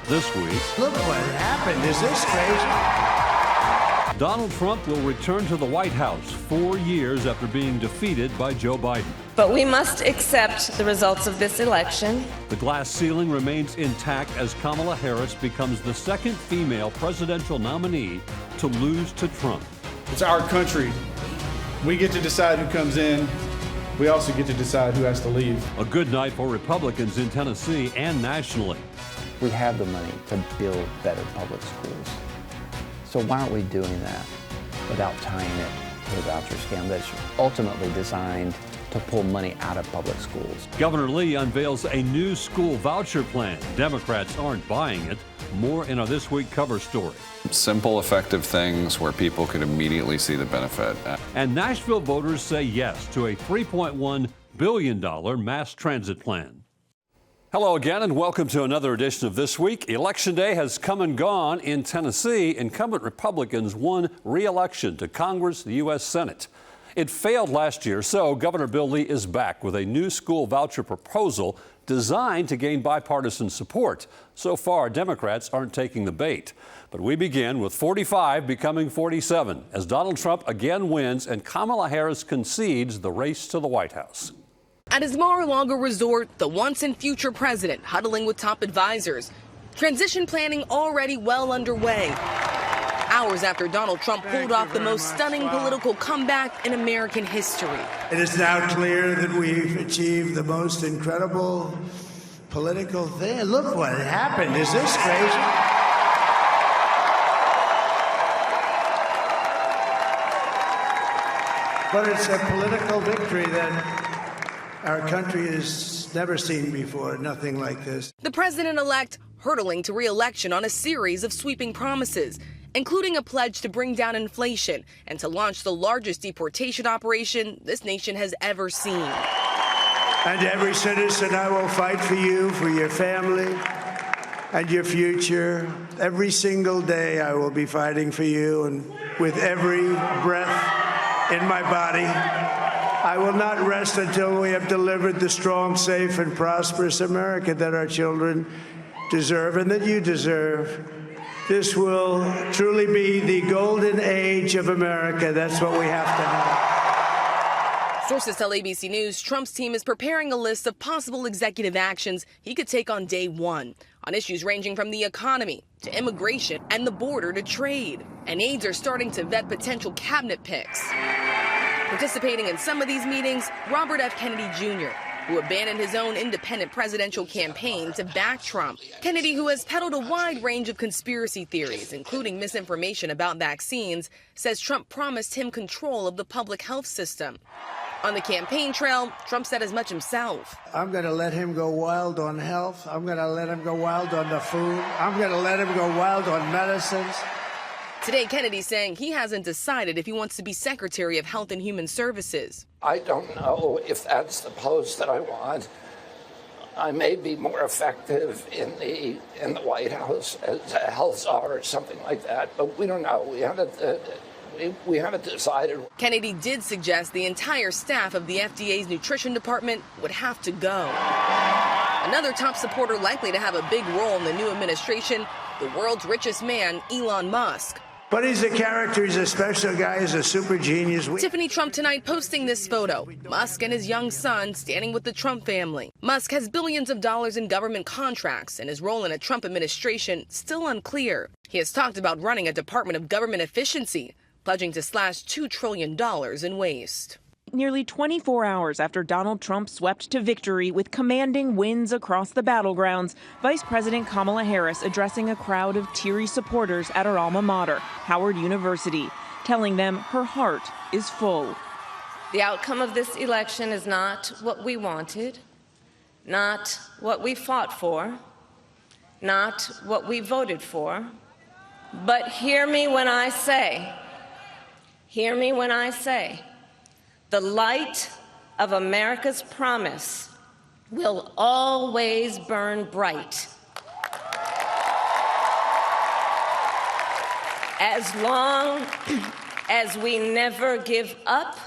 This week, look what happened. Is this crazy? Donald Trump will return to the White House 4 years after being defeated by Joe Biden. But we must accept the results of this election. The glass ceiling remains intact as Kamala Harris becomes the second female presidential nominee to lose to Trump. It's our country. We get to decide who comes in. We also get to decide who has to leave. A good night for Republicans in Tennessee and nationally. We have the money to build better public schools. So why aren't we doing that without tying it to the voucher scam that's ultimately designed to pull money out of public schools? Governor Lee unveils a new school voucher plan. Democrats aren't buying it. More in our This Week cover story. Simple, effective things where people can immediately see the benefit. And Nashville voters say yes to a $3.1 billion mass transit plan. Hello again, and welcome to another edition of This Week. Election day has come and gone in Tennessee. Incumbent Republicans won re-election to Congress, the U.S. Senate. It failed last year, so Governor Bill Lee is back with a new school voucher proposal designed to gain bipartisan support. So far, Democrats aren't taking the bait. But we begin with 45 becoming 47 as Donald Trump again wins and Kamala Harris concedes the race to the White House. At his Mar-a-Lago resort, the once and future president huddling with top advisors. Transition planning already well underway. Hours after Donald Trump pulled off the most stunning political comeback in American history. It is now clear that we've achieved the most incredible political thing. Look what happened. Is this crazy? But it's a political victory that our country has never seen before, nothing like this. The president-elect hurtling to re-election on a series of sweeping promises, including a pledge to bring down inflation and to launch the largest deportation operation this nation has ever seen. And every citizen, I will fight for you, for your family, and your future. Every single day I will be fighting for you, and with every breath in my body, I will not rest until we have delivered the strong, safe, and prosperous America that our children deserve and that you deserve. This will truly be the golden age of America. That's what we have to have. Sources tell ABC News Trump's team is preparing a list of possible executive actions he could take on day one on issues ranging from the economy to immigration and the border to trade. And aides are starting to vet potential cabinet picks. Participating in some of these meetings, Robert F. Kennedy Jr., who abandoned his own independent presidential campaign to back Trump. Kennedy, who has peddled a wide range of conspiracy theories, including misinformation about vaccines, says Trump promised him control of the public health system. On the campaign trail, Trump said as much himself. I'm going to let him go wild on health. I'm going to let him go wild on the food. I'm going to let him go wild on medicines. Today, Kennedy saying he hasn't decided if he wants to be Secretary of Health and Human Services. I don't know if that's the post that I want. I may be more effective in the White House as a health czar or something like that, but we don't know. We haven't decided. Kennedy did suggest the entire staff of the FDA's nutrition department would have to go. Another top supporter likely to have a big role in the new administration, the world's richest man, Elon Musk. But he's a character, he's a special guy, he's a super genius. Tiffany Trump tonight posting this photo. Musk and his young son standing with the Trump family. Musk has billions of dollars in government contracts, and his role in a Trump administration still unclear. He has talked about running a Department of Government Efficiency, pledging to slash $2 trillion in waste. Nearly 24 hours after Donald Trump swept to victory with commanding wins across the battlegrounds, Vice President Kamala Harris addressing a crowd of teary supporters at her alma mater, Howard University, telling them her heart is full. The outcome of this election is not what we wanted, not what we fought for, not what we voted for, but hear me when I say, the light of America's promise will always burn bright. As long as we never give up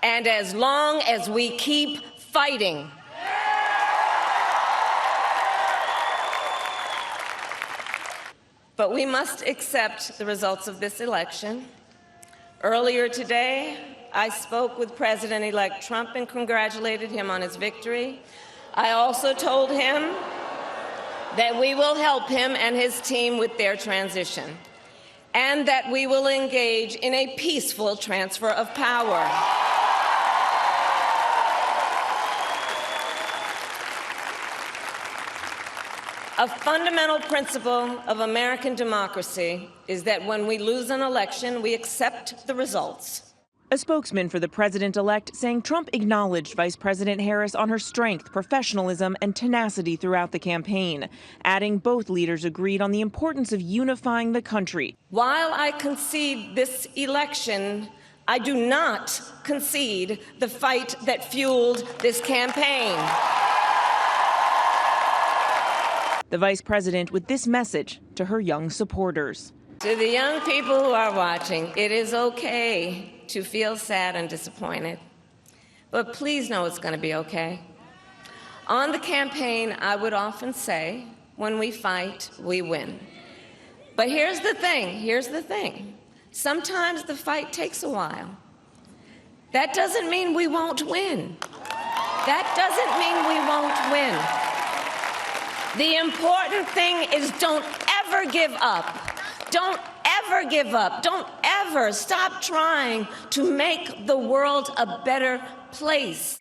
and as long as we keep fighting. But we must accept the results of this election. Earlier today, I spoke with President-elect Trump and congratulated him on his victory. I also told him that we will help him and his team with their transition, and that we will engage in a peaceful transfer of power. A fundamental principle of American democracy is that when we lose an election, we accept the results. A spokesman for the president-elect saying Trump acknowledged Vice President Harris on her strength, professionalism, and tenacity throughout the campaign, adding both leaders agreed on the importance of unifying the country. While I concede this election, I do not concede the fight that fueled this campaign. The vice president with this message to her young supporters. To the young people who are watching, it is okay to feel sad and disappointed, but please know it's going to be okay. On the campaign, I would often say, when we fight, we win. But here's the thing. Sometimes the fight takes a while. That doesn't mean we won't win. The important thing is don't ever give up. Don't ever give up. Don't ever stop trying to make the world a better place.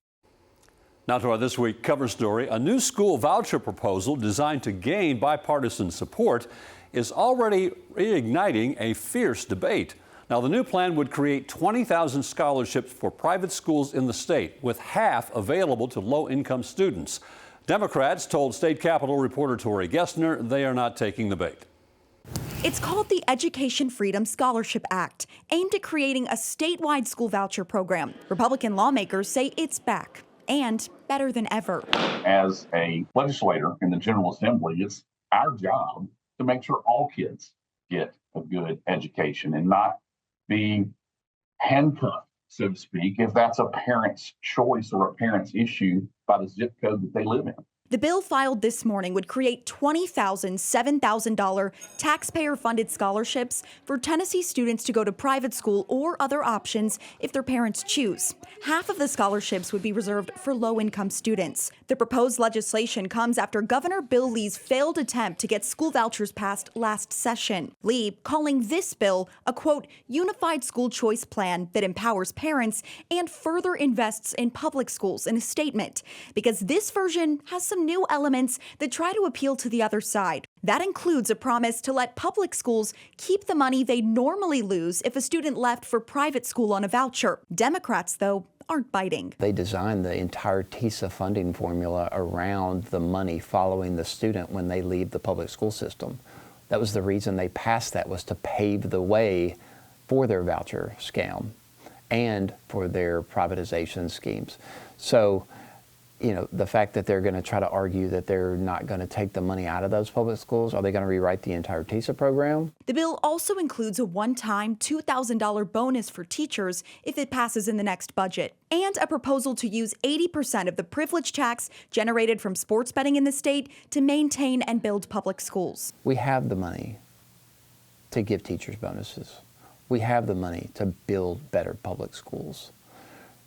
Now to our This Week cover story. A new school voucher proposal designed to gain bipartisan support is already reigniting a fierce debate. Now, the new plan would create 20,000 scholarships for private schools in the state, with half available to low-income students. Democrats told State Capitol reporter Tori Gessner they are not taking the bait. It's called the Education Freedom Scholarship Act, aimed at creating a statewide school voucher program. Republican lawmakers say it's back, and better than ever. As a legislator in the General Assembly, it's our job to make sure all kids get a good education and not be handcuffed, so to speak, if that's a parent's choice or a parent's issue by the zip code that they live in. The bill filed this morning would create $20,000, $7,000 taxpayer-funded scholarships for Tennessee students to go to private school or other options if their parents choose. Half of the scholarships would be reserved for low-income students. The proposed legislation comes after Governor Bill Lee's failed attempt to get school vouchers passed last session. Lee calling this bill a, quote, unified school choice plan that empowers parents and further invests in public schools in a statement, because this version has some new elements that try to appeal to the other side. That includes a promise to let public schools keep the money they normally lose if a student left for private school on a voucher. Democrats, though, aren't biting. They designed the entire TISA funding formula around the money following the student when they leave the public school system. That was the reason they passed that, was to pave the way for their voucher scam and for their privatization schemes. So, you know, the fact that they're going to try to argue that they're not going to take the money out of those public schools, are they going to rewrite the entire TISA program? The bill also includes a one-time $2,000 bonus for teachers if it passes in the next budget, and a proposal to use 80% of the privilege tax generated from sports betting in the state to maintain and build public schools. We have the money to give teachers bonuses. We have the money to build better public schools.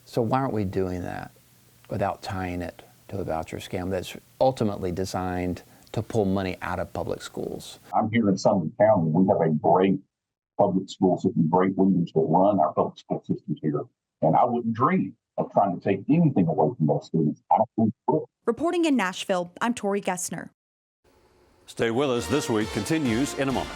So why aren't we doing that without tying it to a voucher scam that's ultimately designed to pull money out of public schools? I'm here in Sumner County. We have a great public school system, great leaders that run our public school systems here. And I wouldn't dream of trying to take anything away from those students. I don't think we will. Reporting in Nashville, I'm Tori Gessner. Stay with us. This Week continues in a moment.